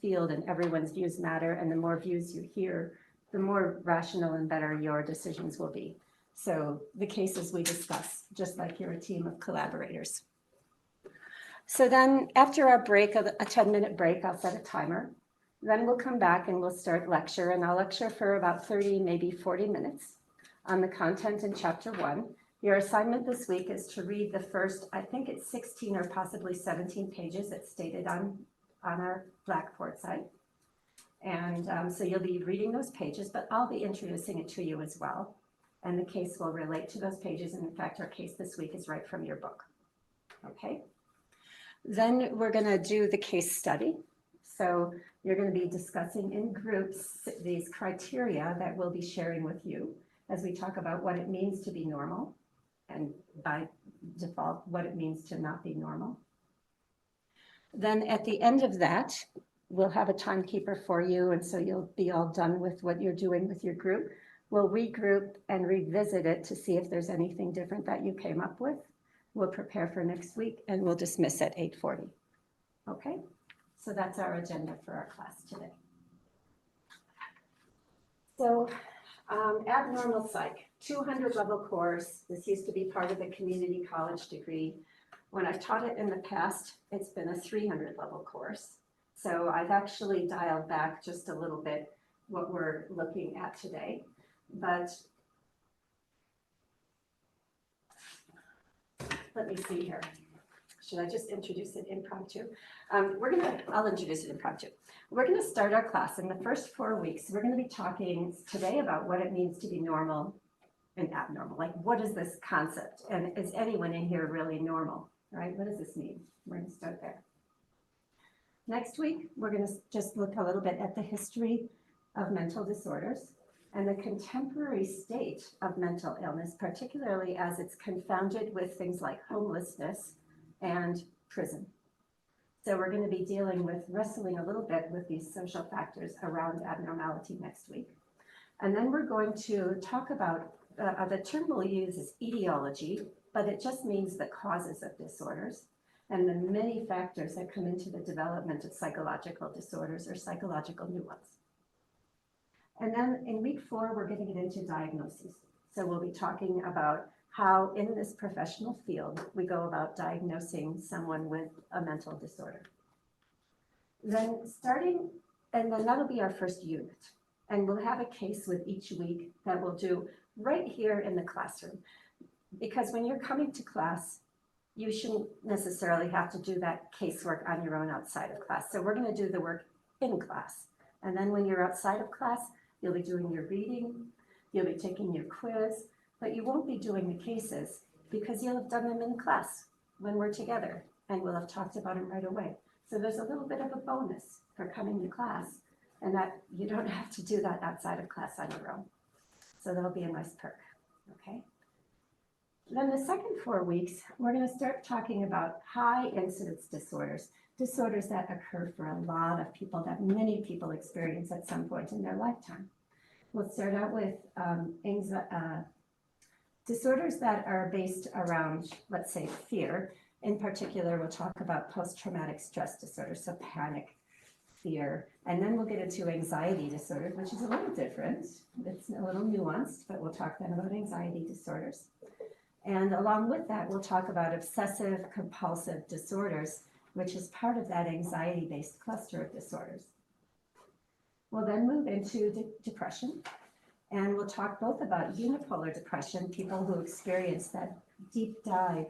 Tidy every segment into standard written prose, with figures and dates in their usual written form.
field and everyone's views matter, and the more views you hear, the more rational and better your decisions will be. So the cases we discuss, just like you're a team of collaborators. So then after our break, a 10-minute break, I'll set a timer. Then we'll come back and we'll start lecture, and I'll lecture for about 30, maybe 40 minutes on the content in chapter 1. Your assignment this week is to read the first, I think it's 16 or possibly 17 pages that's stated on our Blackboard site. And so you'll be reading those pages, but I'll be introducing it to you as well. And the case will relate to those pages. And in fact, our case this week is right from your book. Okay. Then we're going to do the case study. So you're going to be discussing in groups these criteria that we'll be sharing with you as we talk about what it means to be normal, and by default, what it means to not be normal. Then at the end of that, we'll have a timekeeper for you, and so you'll be all done with what you're doing with your group. We'll regroup and revisit it to see if there's anything different that you came up with. We'll prepare for next week, and we'll dismiss at 8:40. Okay, so that's our agenda for our class today. So abnormal psych, 200 level course. This used to be part of the community college degree. When I've taught it in the past, it's been a 300 level course. So I've actually dialed back just a little bit what we're looking at today. But let me see here. Should I just introduce it impromptu? I'll introduce it impromptu. We're gonna start our class in the first 4 weeks. We're gonna be talking today about what it means to be normal and abnormal. Like, what is this concept? And is anyone in here really normal, right? What does this mean? We're gonna start there. Next week, we're gonna just look a little bit at the history of mental disorders and the contemporary state of mental illness, particularly as it's confounded with things like homelessness and prison. So we're going to be dealing with wrestling a little bit with these social factors around abnormality next week. And then we're going to talk about, the term we'll use is etiology, but it just means the causes of disorders and the many factors that come into the development of psychological disorders or psychological nuance. And then in week 4, we're going to get into diagnoses. So we'll be talking about how in this professional field we go about diagnosing someone with a mental disorder. Then that'll be our first unit. And we'll have a case with each week that we'll do right here in the classroom. Because when you're coming to class, you shouldn't necessarily have to do that casework on your own outside of class. So we're going to do the work in class. And then when you're outside of class, you'll be doing your reading, you'll be taking your quiz, but you won't be doing the cases because you'll have done them in class when we're together and we'll have talked about them right away. So there's a little bit of a bonus for coming to class, and that you don't have to do that outside of class on your own. So that'll be a nice perk, okay? Then the second 4 weeks, we're going to start talking about high incidence disorders, disorders that occur for a lot of people, that many people experience at some point in their lifetime. We'll start out with disorders that are based around, let's say, fear. In particular, we'll talk about post-traumatic stress disorders, so panic, fear, and then we'll get into anxiety disorders, which is a little different. It's a little nuanced, but we'll talk then about anxiety disorders. And along with that, we'll talk about obsessive compulsive disorders, which is part of that anxiety-based cluster of disorders. We'll then move into depression, and we'll talk both about unipolar depression, people who experience that deep dive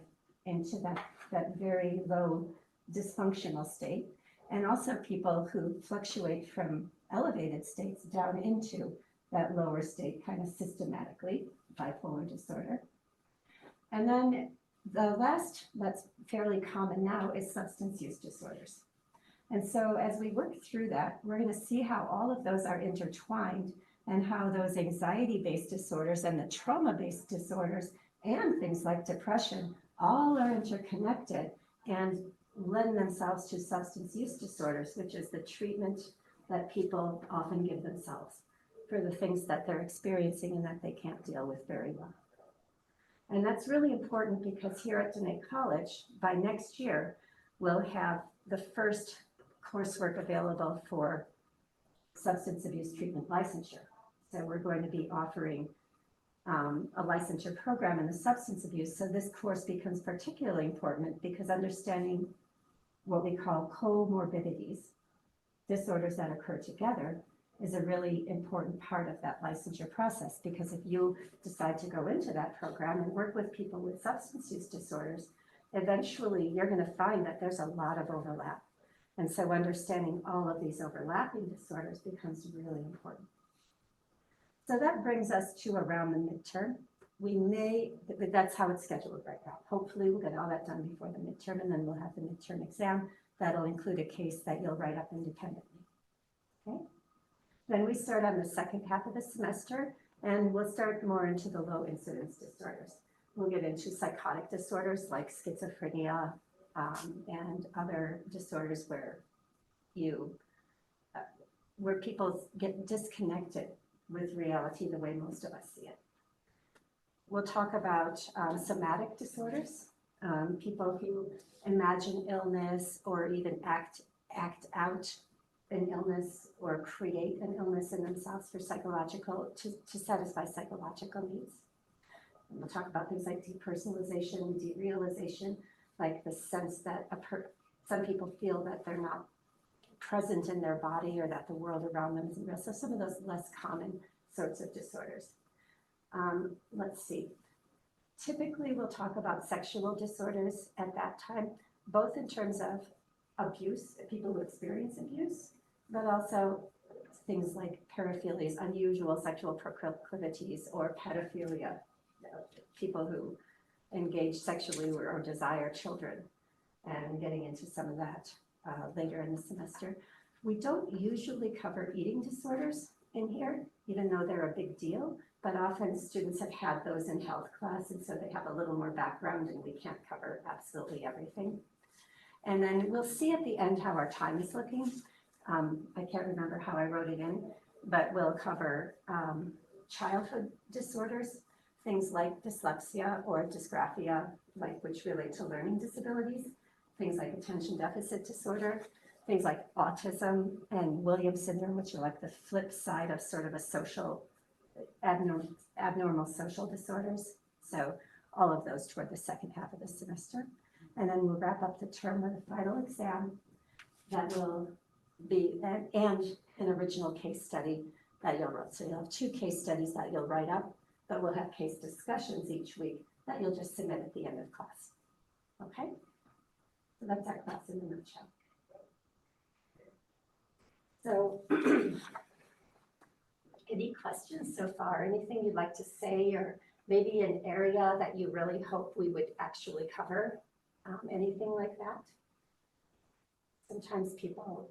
into that very low dysfunctional state, and also people who fluctuate from elevated states down into that lower state kind of systematically, bipolar disorder. And then the last, that's fairly common now, is substance use disorders. And so as we work through that, we're going to see how all of those are intertwined and how those anxiety-based disorders and the trauma-based disorders and things like depression all are interconnected and lend themselves to substance use disorders, which is the treatment that people often give themselves for the things that they're experiencing and that they can't deal with very well. And that's really important because here at Denae College, by next year, we'll have the first coursework available for substance abuse treatment licensure. So we're going to be offering a licensure program in the substance abuse. So this course becomes particularly important because understanding what we call comorbidities, disorders that occur together, is a really important part of that licensure process. Because if you decide to go into that program and work with people with substance use disorders, eventually you're going to find that there's a lot of overlap. And so understanding all of these overlapping disorders becomes really important. So that brings us to around the midterm. That's how it's scheduled right now. Hopefully we'll get all that done before the midterm, and then we'll have the midterm exam. That'll include a case that you'll write up independently. Okay. Then we start on the second half of the semester, and we'll start more into the low incidence disorders. We'll get into psychotic disorders like schizophrenia and other disorders where people get disconnected with reality the way most of us see it. We'll talk about somatic disorders, people who imagine illness or even act out an illness or create an illness in themselves for to satisfy psychological needs. And we'll talk about things like depersonalization, derealization, like the sense that some people feel that they're not present in their body or that the world around them isn't real. So some of those less common sorts of disorders. Let's see. Typically, we'll talk about sexual disorders at that time, both in terms of abuse, people who experience abuse, but also things like paraphilias, unusual sexual proclivities, or pedophilia, people who engage sexually or desire children, and getting into some of that later in the semester. We don't usually cover eating disorders in here, even though they're a big deal, but often students have had those in health class, and so they have a little more background, and we can't cover absolutely everything. And then we'll see at the end how our time is looking. I can't remember how I wrote it in, but we'll cover childhood disorders, things like dyslexia or dysgraphia, which relate to learning disabilities, things like attention deficit disorder, things like autism and Williams syndrome, which are like the flip side of sort of a social, abnormal social disorders. So all of those toward the second half of the semester. And then we'll wrap up the term with a final exam that will be, and an original case study that you'll write. So you'll have 2 case studies that you'll write up, but we'll have case discussions each week that you'll just submit at the end of class. Okay? So that's our class in a nutshell. So, any questions so far? Anything you'd like to say, or maybe an area that you really hope we would actually cover? Anything like that? Sometimes people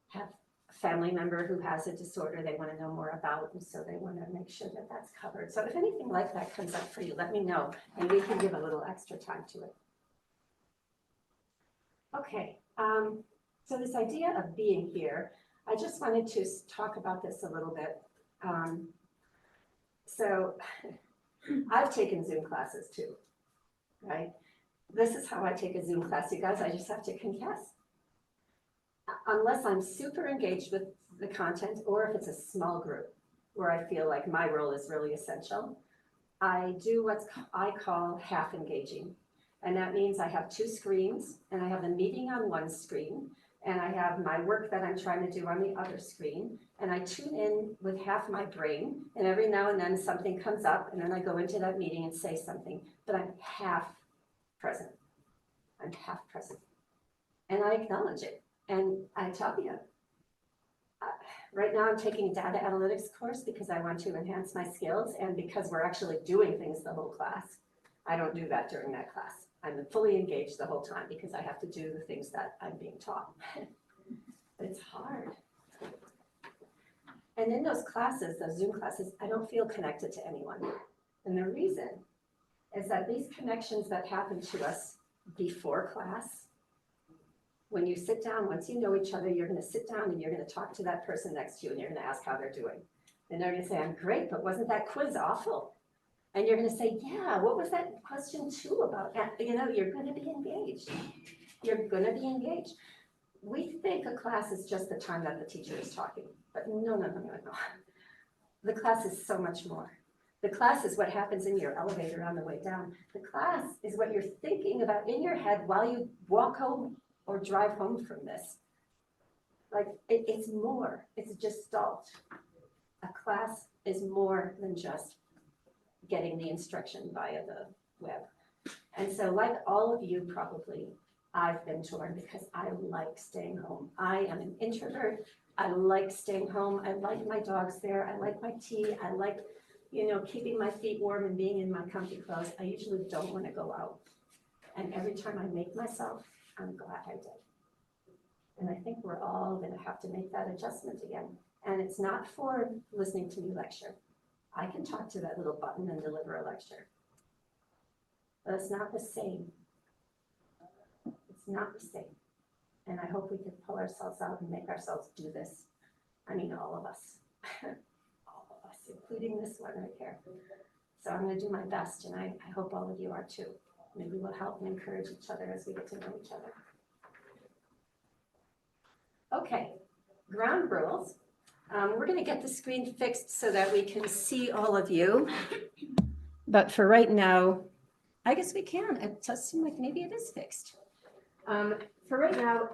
have a family member who has a disorder they want to know more about, and so they want to make sure that that's covered. So if anything like that comes up for you, let me know, and we can give a little extra time to it. Okay, so this idea of being here, I just wanted to talk about this a little bit. So I've taken Zoom classes too, right? This is how I take a Zoom class, you guys. I just have to confess. Unless I'm super engaged with the content, or if it's a small group where I feel like my role is really essential, I do what I call half engaging. And that means I have 2 screens, and I have the meeting on one screen, and I have my work that I'm trying to do on the other screen, and I tune in with half my brain, and every now and then something comes up, and then I go into that meeting and say something, but I'm half present. I'm half present. And I acknowledge it. And I tell you, right now I'm taking a data analytics course because I want to enhance my skills, and because we're actually doing things the whole class. I don't do that during that class. I'm fully engaged the whole time because I have to do the things that I'm being taught. But it's hard. And in those classes, those Zoom classes, I don't feel connected to anyone. And the reason is that these connections that happen to us before class, when you sit down, once you know each other, you're going to sit down and you're going to talk to that person next to you, and you're going to ask how they're doing. And they're going to say, I'm great, but wasn't that quiz awful? And you're going to say, yeah, what was that question 2 about? And, you're going to be engaged. You're going to be engaged. we think a class is just the time that the teacher is talking, but no. The class is so much more. The class is what happens in your elevator on the way down. The class is what you're thinking about in your head while you walk home or drive home from this. Like, it's more, it's gestalt. A class is more than just getting the instruction via the web. And so like all of you probably, I've been torn because I like staying home. I am an introvert. I like staying home. I like my dogs there. I like my tea. I like, keeping my feet warm and being in my comfy clothes. I usually don't want to go out. And every time I make myself, I'm glad I did. And I think we're all going to have to make that adjustment again. And it's not for listening to me lecture. I can talk to that little button and deliver a lecture. But it's not the same. It's not the same. And I hope we can pull ourselves out and make ourselves do this. I mean, all of us. All of us, including this one right here. So I'm going to do my best, and I hope all of you are too. Maybe we'll help and encourage each other as we get to know each other. Okay, ground rules. We're going to get the screen fixed so that we can see all of you. But for right now, I guess we can. It does seem like maybe it is fixed. For right now,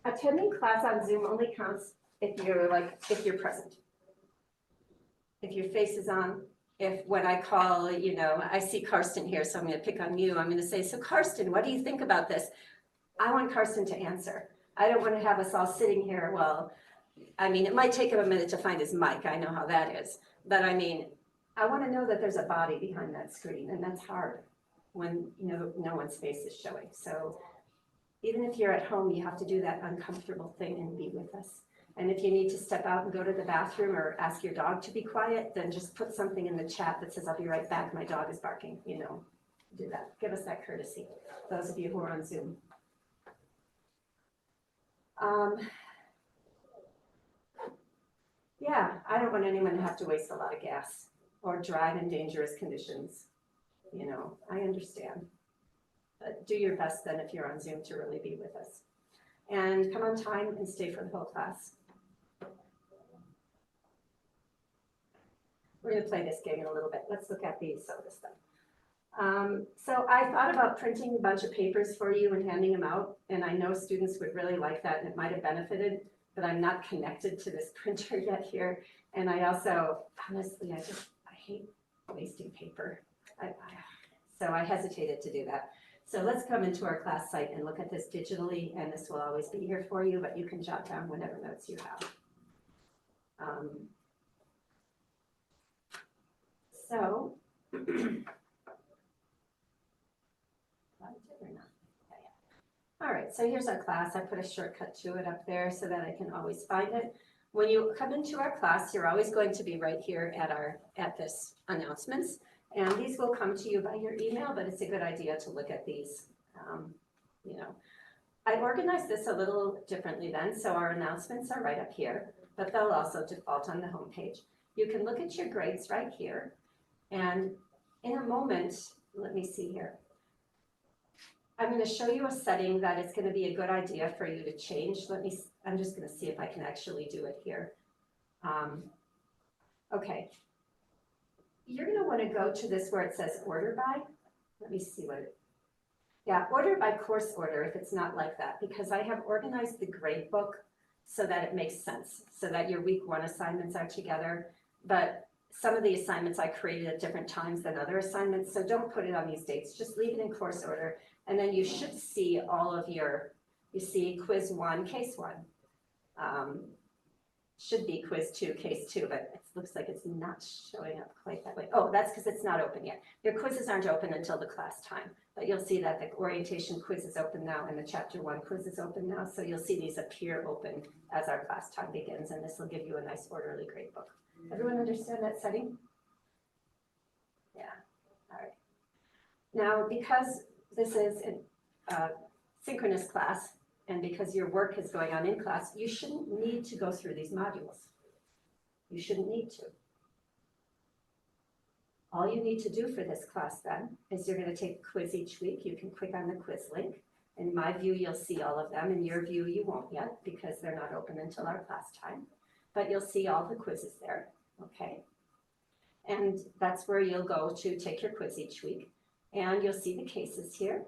attending class on Zoom only counts if you're present. If your face is on, if when I call, I see Karsten here, so I'm going to pick on you. I'm going to say, so Karsten, what do you think about this? I want Karsten to answer. I don't want to have us all sitting here. Well, I mean, it might take him a minute to find his mic. I know how that is. But I mean, I want to know that there's a body behind that screen, and that's hard when no one's face is showing. So even if you're at home, you have to do that uncomfortable thing and be with us. And if you need to step out and go to the bathroom or ask your dog to be quiet, then just put something in the chat that says, I'll be right back, my dog is barking, do that. Give us that courtesy, those of you who are on Zoom. Yeah, I don't want anyone to have to waste a lot of gas or drive in dangerous conditions. I understand. But do your best then if you're on Zoom to really be with us. And come on time and stay for the whole class. We're going to play this game in a little bit. Let's look at some of this stuff. So I thought about printing a bunch of papers for you and handing them out. And I know students would really like that and it might have benefited, but I'm not connected to this printer yet here. And I also, honestly, I hate wasting paper. So I hesitated to do that. So let's come into our class site and look at this digitally, and this will always be here for you, but you can jot down whatever notes you have. All right, so here's our class. I put a shortcut to it up there so that I can always find it. When you come into our class, you're always going to be right here at this announcements. And these will come to you by your email, but it's a good idea to look at these. I organized this a little differently then, so our announcements are right up here, but they'll also default on the home page. You can look at your grades right here, and in a moment, let me see here. I'm going to show you a setting that is going to be a good idea for you to change. I'm just going to see if I can actually do it here. Okay. You're going to want to go to this where it says order by. Let me see order by course order if it's not like that, because I have organized the grade book so that it makes sense, so that your week 1 assignments are together. But some of the assignments I created at different times than other assignments, so don't put it on these dates. Just leave it in course order, and then you should see all of you see quiz 1, case 1. Should be quiz 2, case 2, but it looks like it's not showing up quite that way. Oh, that's because it's not open yet. Your quizzes aren't open until the class time, but you'll see that the orientation quiz is open now and the chapter 1 quiz is open now. So you'll see these appear open as our class time begins, and this will give you a nice orderly grade book. Everyone understand that setting? Yeah, all right. Now, because this is a synchronous class, and because your work is going on in class, you shouldn't need to go through these modules. You shouldn't need to. All you need to do for this class then is you're going to take a quiz each week. You can click on the quiz link, In my view, you'll see all of them. In your view, you won't yet because they're not open until our class time. But you'll see all the quizzes there, okay? And that's where you'll go to take your quiz each week. And you'll see the cases here.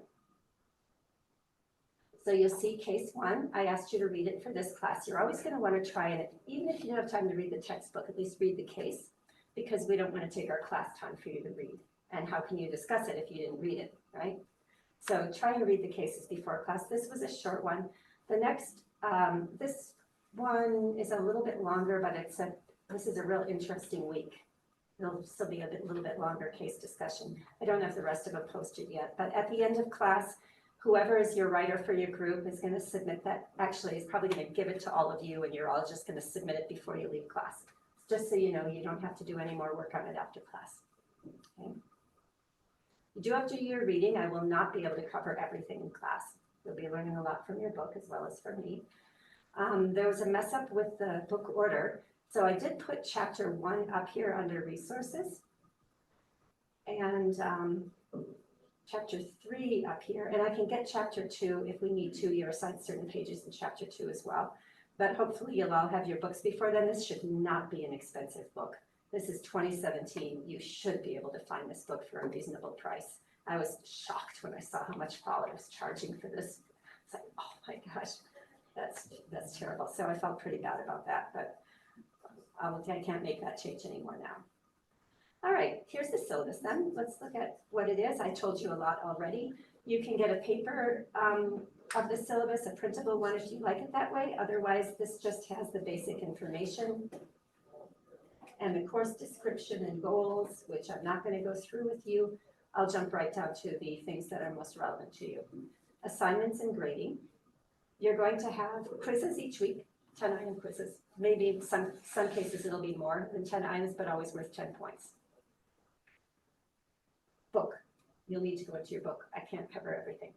So you'll see case 1. I asked you to read it for this class. You're always going to want to try it, even if you don't have time to read the textbook, at least read the case, because we don't want to take our class time for you to read. And how can you discuss it if you didn't read it, right? So try and read the cases before class. This was a short one. The next, this one is a little bit longer, but this is a real interesting week. It'll still be a little bit longer case discussion. I don't have the rest of them posted yet, but at the end of class, whoever is your writer for your group is going to submit that. Actually, is probably going to give it to all of you, and you're all just going to submit it before you leave class. Just so you know, you don't have to do any more work on it after class. Okay. You do have to do your reading. I will not be able to cover everything in class. You'll be learning a lot from your book as well as from me. There was a mess up with the book order. So I did put chapter 1 up here under resources and chapter 3 up here. And I can get chapter 2 if we need to. You're assigned certain pages in chapter 2 as well. But hopefully you'll all have your books before then. This should not be an expensive book. This is 2017. You should be able to find this book for a reasonable price. I was shocked when I saw how much Pollard was charging for this. It's like, oh my gosh, that's terrible. So I felt pretty bad about that, but I can't make that change anymore now. All right, here's the syllabus then. Let's look at what it is. I told you a lot already. You can get a paper of the syllabus, a printable one if you like it that way. Otherwise, this just has the basic information and the course description and goals, which I'm not going to go through with you. I'll jump right down to the things that are most relevant to you. Assignments and grading. You're going to have quizzes each week, 10-item quizzes. Maybe in some cases it'll be more than 10 items, but always worth 10 points. Book. You'll need to go into your book. I can't cover everything.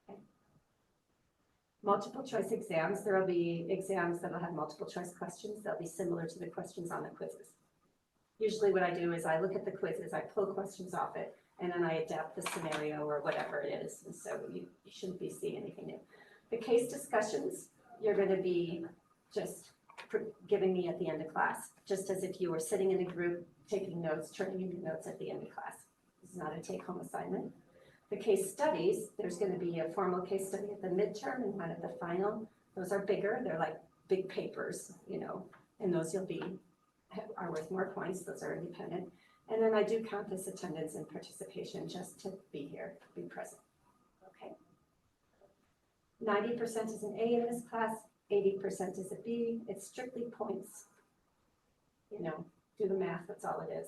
Okay. Multiple choice exams. There will be exams that will have multiple choice questions. They'll be similar to the questions on the quizzes. Usually what I do is I look at the quizzes, I pull questions off it, and then I adapt the scenario or whatever it is. And so you shouldn't be seeing anything new. The case discussions, you're going to be just giving me at the end of class, just as if you were sitting in a group, taking notes, turning into notes at the end of class. This is not a take-home assignment. The case studies, there's going to be a formal case study at the midterm and one at the final. Those are bigger. They're like big papers, you know, and those are worth more points. Those are independent. And then I do count this attendance and participation just to be here, be present. Okay. 90% is an A in this class, 80% is a B. It's strictly points. You know, do the math, that's all it is.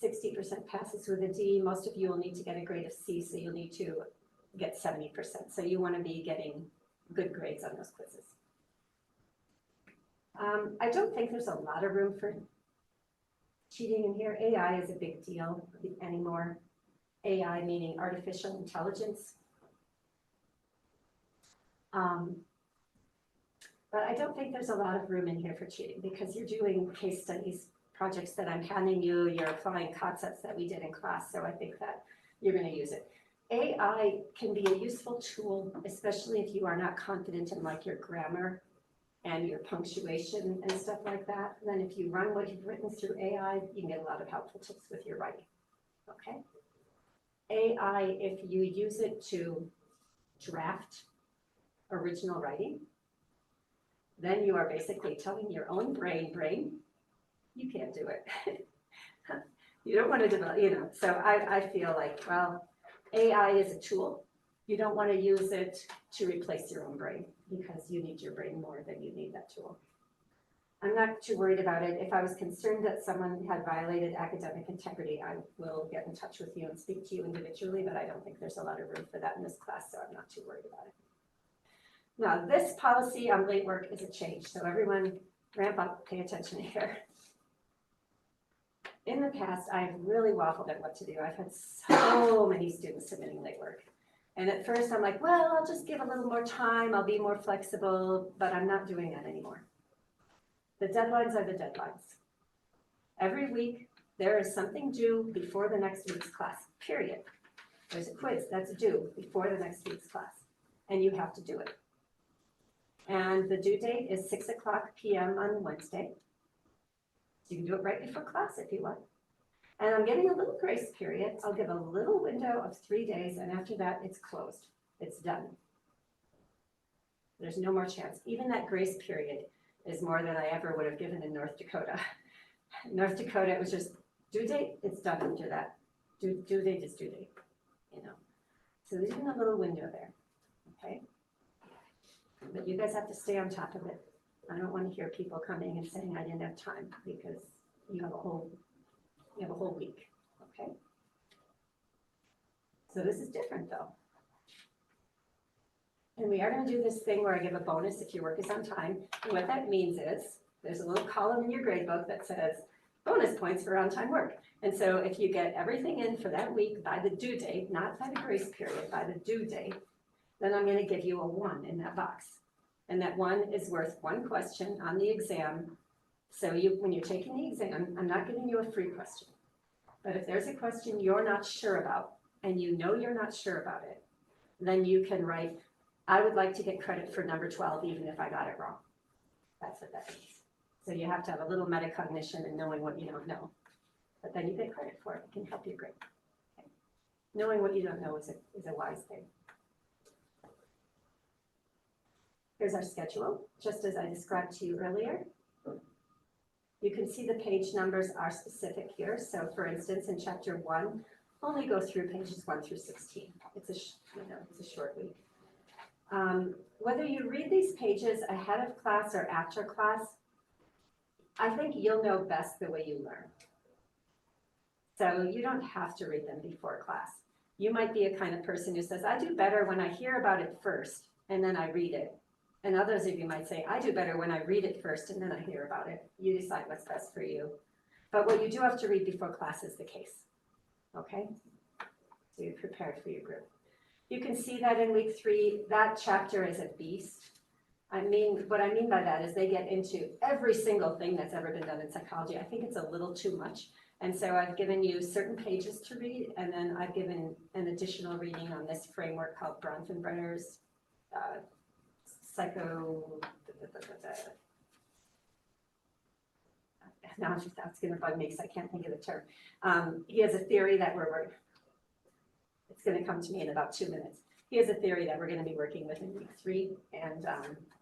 60% passes with a D. Most of you will need to get a grade of C, so you'll need to get 70%. So you want to be getting good grades on those quizzes. I don't think there's a lot of room for cheating in here. AI is a big deal anymore. AI meaning artificial intelligence. But I don't think there's a lot of room in here for cheating because you're doing case studies, projects that I'm handing you, you're applying concepts that we did in class, so I think that you're going to use it. AI can be a useful tool, especially if you are not confident in like your grammar and your punctuation and stuff like that. Then if you run what you've written through AI, you can get a lot of helpful tips with your writing, okay? AI, if you use it to draft original writing, then you are basically telling your own brain, you can't do it. You don't want to develop, you know, so I feel like, well, AI is a tool. You don't want to use it to replace your own brain because you need your brain more than you need that tool. I'm not too worried about it. If I was concerned that someone had violated academic integrity, I will get in touch with you and speak to you individually, but I don't think there's a lot of room for that in this class, so I'm not too worried about it. Now, this policy on late work is a change, so everyone ramp up, pay attention here. In the past, I've really waffled at what to do. I've had so many students submitting late work. And at first I'm like, well, I'll just give a little more time. I'll be more flexible, but I'm not doing that anymore. The deadlines are the deadlines. Every week, there is something due before the next week's class, period. There's a quiz that's due before the next week's class, and you have to do it. And the due date is 6:00 p.m. on Wednesday. You can do it right before class if you want. And I'm giving a little grace period. I'll give a little window of 3 days, and after that, it's closed. It's done. There's no more chance. Even that grace period is more than I ever would have given in North Dakota. North Dakota, it was just due date, it's done after that. Due date is due date, you know. So there's even a little window there, okay? But you guys have to stay on top of it. I don't want to hear people coming and saying I didn't have time, because you have a whole week, okay? So this is different though. And we are going to do this thing where I give a bonus if your work is on time. And what that means is there's a little column in your grade book that says bonus points for on-time work. And so if you get everything in for that week by the due date, not by the grace period, by the due date, then I'm going to give you a 1 in that box. And that 1 is worth 1 question on the exam. So when you're taking the exam, I'm not giving you a free question. But if there's a question you're not sure about, and you know you're not sure about it, then you can write, I would like to get credit for number 12, even if I got it wrong. That's what that means. So you have to have a little metacognition and knowing what you don't know. But then you get credit for it. It can help you grade. Okay. Knowing what you don't know is a wise thing. Here's our schedule, just as I described to you earlier. You can see the page numbers are specific here. So for instance, in chapter 1, only go through pages 1 through 16. It's a short week. Whether you read these pages ahead of class or after class, I think you'll know best the way you learn. So you don't have to read them before class. You might be a kind of person who says, I do better when I hear about it first and then I read it. And others of you might say, I do better when I read it first and then I hear about it. You decide what's best for you. But what you do have to read before class is the case. Okay? So you're prepared for your group. You can see that in week 3, that chapter is a beast. What I mean by that is they get into every single thing that's ever been done in psychology. I think it's a little too much. And so I've given you certain pages to read, and then I've given an additional reading on this framework called Bronfenbrenner's now that's going to bug me because I can't think of the term. He has a theory that it's going to come to me in about 2 minutes. He has a theory that we're going to be working with in week 3, and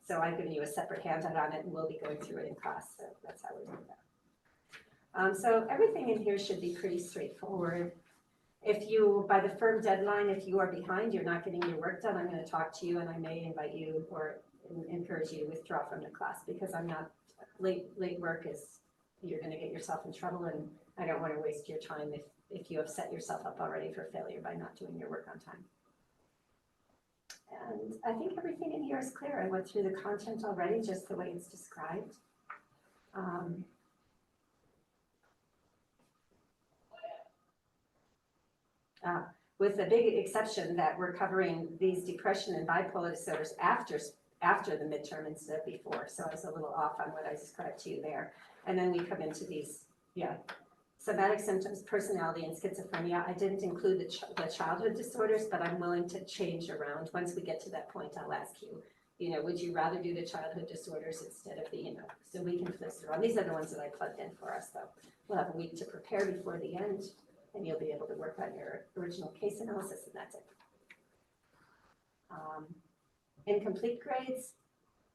so I've given you a separate handout on it, and we'll be going through it in class, so that's how we're doing that. So everything in here should be pretty straightforward. If you, by the firm deadline, if you are behind, you're not getting your work done, I'm going to talk to you, and I may invite you or encourage you to withdraw from the class, because I'm not, late work is, you're going to get yourself in trouble, and I don't want to waste your time if you have set yourself up already for failure by not doing your work on time. And I think everything in here is clear. I went through the content already, just the way it's described. With the big exception that we're covering these depression and bipolar disorders after the midterm instead of before. So I was a little off on what I described to you there. And then we come into these, somatic symptoms, personality, and schizophrenia. I didn't include the childhood disorders, but I'm willing to change around. Once we get to that point, I'll ask you, would you rather do the childhood disorders instead of the, so we can flip through. And these are the ones that I plugged in for us, though. We'll have a week to prepare before the end, and you'll be able to work on your original case analysis, and that's it. Incomplete grades,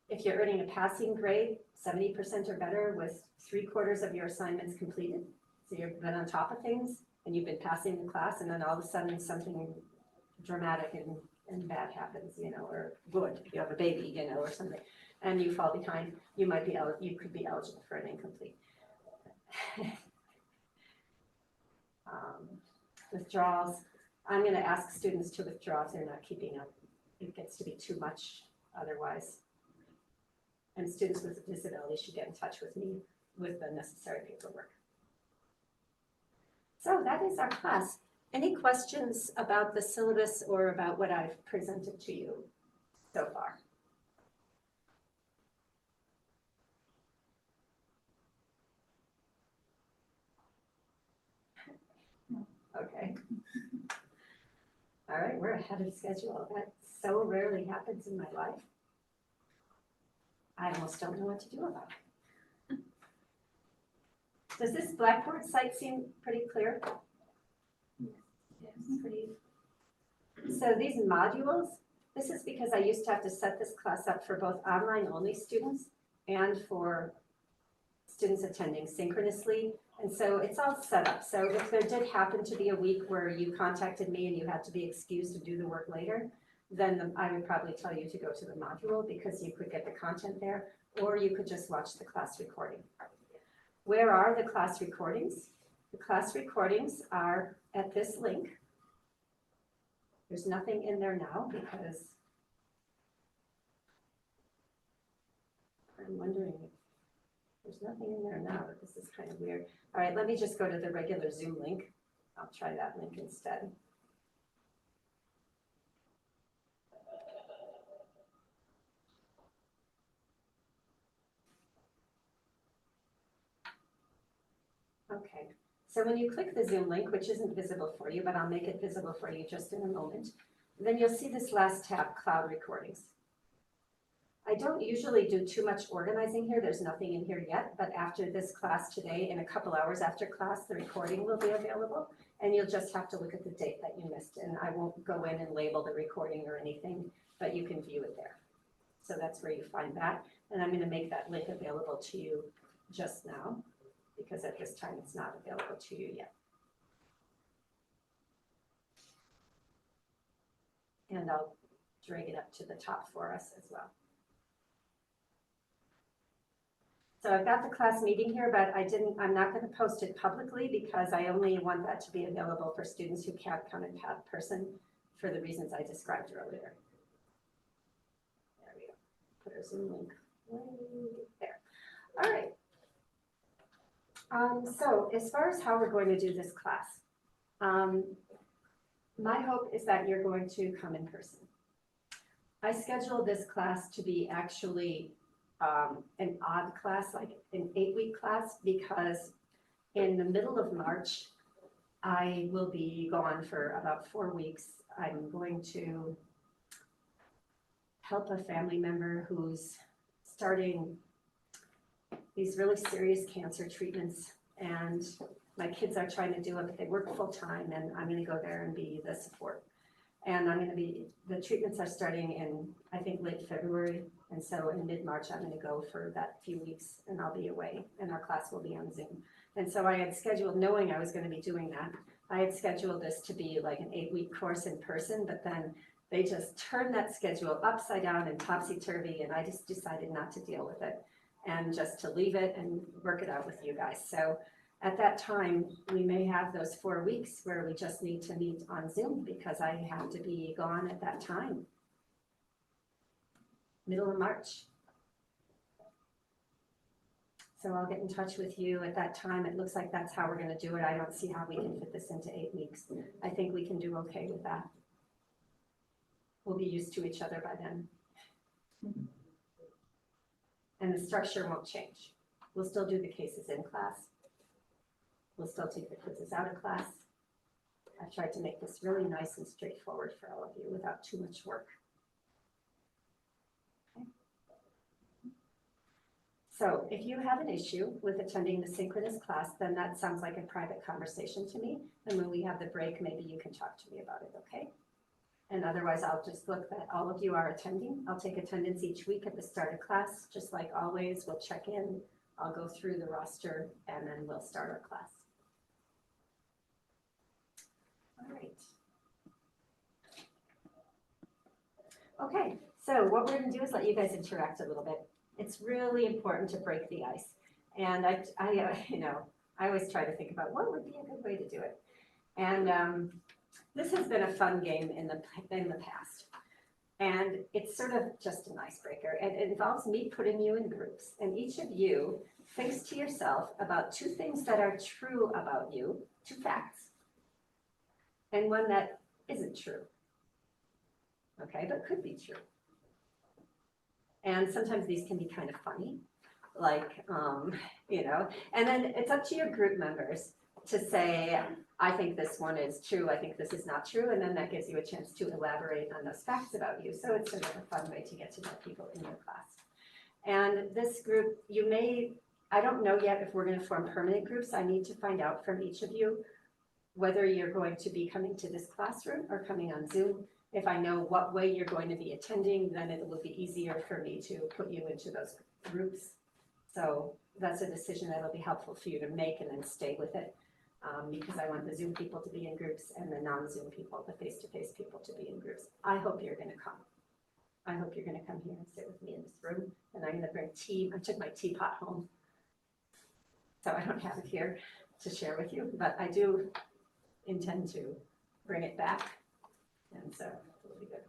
if you're earning a passing grade, 70% or better with 3/4 of your assignments completed. So you've been on top of things and you've been passing the class, and then all of a sudden something dramatic and bad happens, or good, you have a baby, or something, and you fall behind, you could be eligible for an incomplete. Withdrawals, I'm going to ask students to withdraw if they're not keeping up. It gets to be too much otherwise. And students with disabilities should get in touch with me with the necessary paperwork. So that is our class. Any questions about the syllabus or about what I've presented to you so far? Okay. All right, we're ahead of schedule. That so rarely happens in my life. I almost don't know what to do about it. Does this Blackboard site seem pretty clear? Yes, pretty. So these modules, this is because I used to have to set this class up for both online only students and for students attending synchronously. And so it's all set up. So if there did happen to be a week where you contacted me and you had to be excused to do the work later, then I would probably tell you to go to the module because you could get the content there, or you could just watch the class recording. Where are the class recordings? The class recordings are at this link. There's nothing in there now because I'm wondering if there's nothing in there now. This is kind of weird. All right, let me just go to the regular Zoom link. I'll try that link instead. Okay, so when you click the Zoom link, which isn't visible for you, but I'll make it visible for you just in a moment, then you'll see this last tab, Cloud Recordings. I don't usually do too much organizing here. There's nothing in here yet, but after this class today, in a couple hours after class, the recording will be available, and you'll just have to look at the date that you missed, and I won't go in and label the recording or anything, but you can view it there. So that's where you find that, and I'm going to make that link available to you just now, because at this time it's not available to you yet. And I'll drag it up to the top for us as well. So I've got the class meeting here, but I'm not going to post it publicly because I only want that to be available for students who can't come in person for the reasons I described earlier. There we go. Put our Zoom link there. All right. So as far as how we're going to do this class, my hope is that you're going to come in person. I scheduled this class to be actually an odd class, like an 8-week class, because in the middle of March, I will be gone for about 4 weeks. I'm going to help a family member who's starting these really serious cancer treatments, and my kids are trying to do it, but they work full time, and I'm going to go there and be the support. And the treatments are starting in, I think, late February. And so in mid-March, I'm going to go for that few weeks and I'll be away and our class will be on Zoom. And so I had scheduled, knowing I was going to be doing that, I had scheduled this to be like an 8-week course in person, but then they just turned that schedule upside down and topsy-turvy, and I just decided not to deal with it and just to leave it and work it out with you guys. So at that time, we may have those 4 weeks where we just need to meet on Zoom because I have to be gone at that time, middle of March. So I'll get in touch with you at that time. It looks like that's how we're going to do it. I don't see how we can fit this into 8 weeks. I think we can do okay with that. We'll be used to each other by then. And the structure won't change. We'll still do the cases in class. We'll still take the quizzes out of class. I've tried to make this really nice and straightforward for all of you without too much work. Okay. So if you have an issue with attending the synchronous class, then that sounds like a private conversation to me. And when we have the break, maybe you can talk to me about it, okay? And otherwise, I'll just look that all of you are attending. I'll take attendance each week at the start of class. Just like always, we'll check in. I'll go through the roster, and then we'll start our class. All right. Okay, so what we're going to do is let you guys interact a little bit. It's really important to break the ice. And I always try to think about what would be a good way to do it. And this has been a fun game in the past. And it's sort of just an icebreaker. It involves me putting you in groups. And each of you thinks to yourself about 2 things that are true about you, 2 facts, and one that isn't true. Okay, but could be true. And sometimes these can be kind of funny, like, and then it's up to your group members to say, I think this one is true, I think this is not true, and then that gives you a chance to elaborate on those facts about you. So it's sort of a fun way to get to know people in your class. And this group, I don't know yet if we're going to form permanent groups. I need to find out from each of you whether you're going to be coming to this classroom or coming on Zoom. If I know what way you're going to be attending, then it will be easier for me to put you into those groups. So that's a decision that'll be helpful for you to make and then stay with it. Because I want the Zoom people to be in groups and the non-Zoom people, the face-to-face people to be in groups. I hope you're going to come. I hope you're going to come here and sit with me in this room. And I'm going to bring tea. I took my teapot home, so I don't have it here to share with you, but I do intend to bring it back. And so it'll be good.